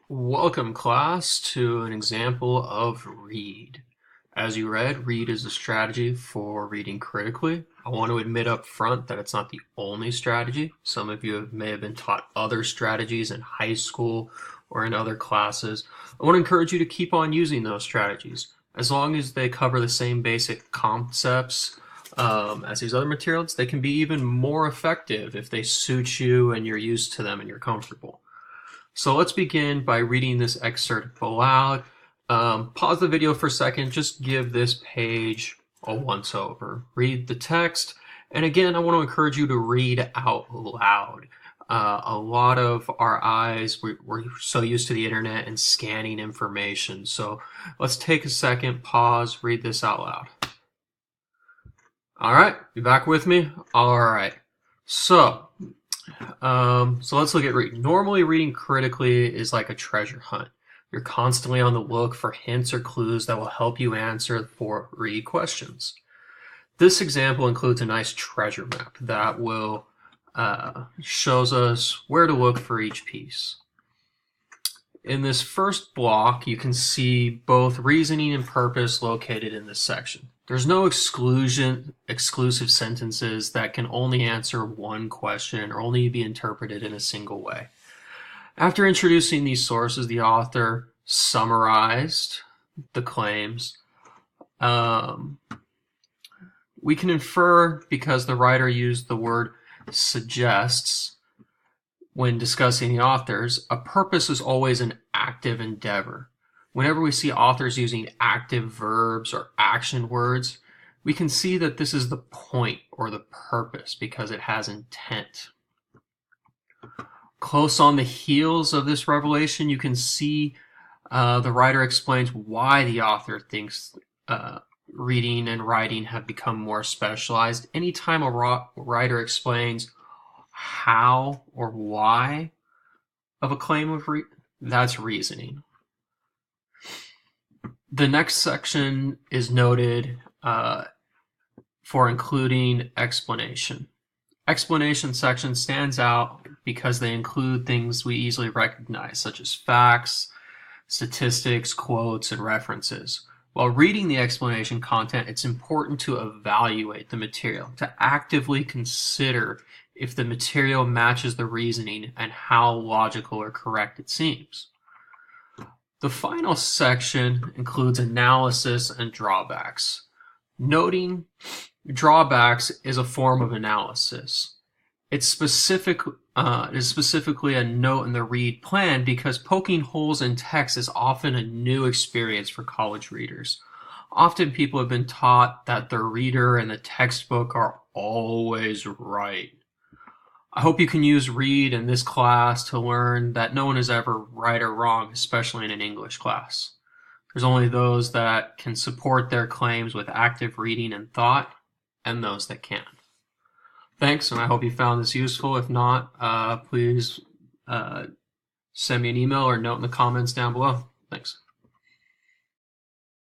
Welcome, class, to an example of READ. As you read, READ is a strategy for reading critically. I want to admit up front that it's not the only strategy. Some of you may have been taught other strategies in high school or in other classes. I want to encourage you to keep on using those strategies. As long as they cover the same basic concepts as these other materials, they can be even more effective if they suit you and you're used to them and you're comfortable. So let's begin by reading this excerpt aloud. Pause the video for a second, just give this page a once over. Read the text, and again, I want to encourage you to read out loud. A lot of our eyes, we're so used to the internet and scanning information. So let's take a second, pause, read this out loud. All right, you back with me? All right. So let's look at reading. Normally, reading critically is like a treasure hunt. You're constantly on the look for hints or clues that will help you answer for READ questions. This example includes a nice treasure map that will shows us where to look for each piece. In this first block, you can see both reasoning and purpose located in this section. There's no exclusive sentences that can only answer one question or only be interpreted in a single way. After introducing these sources, the author summarized the claims. We can infer, because the writer used the word suggests when discussing the authors, a purpose is always an active endeavor. Whenever we see authors using active verbs or action words, we can see that this is the point or the purpose because it has intent. Close on the heels of this revelation, you can see the writer explains why the author thinks reading and writing have become more specialized. Anytime a writer explains how or why of a claim of that's reasoning. The next section is noted for including explanation. Explanation section stands out because they include things we easily recognize, such as facts, statistics, quotes, and references. While reading the explanation content, it's important to evaluate the material, to actively consider if the material matches the reasoning and how logical or correct it seems. The final section includes analysis and drawbacks. Noting drawbacks is a form of analysis. It's specifically a note in the READ plan because poking holes in text is often a new experience for college readers. Often people have been taught that the reader and the textbook are always right. I hope you can use READ in this class to learn that no one is ever right or wrong, especially in an English class. There's only those that can support their claims with active reading and thought, and those that can't. Thanks, and I hope you found this useful. If not, please send me an email or note in the comments down below. Thanks.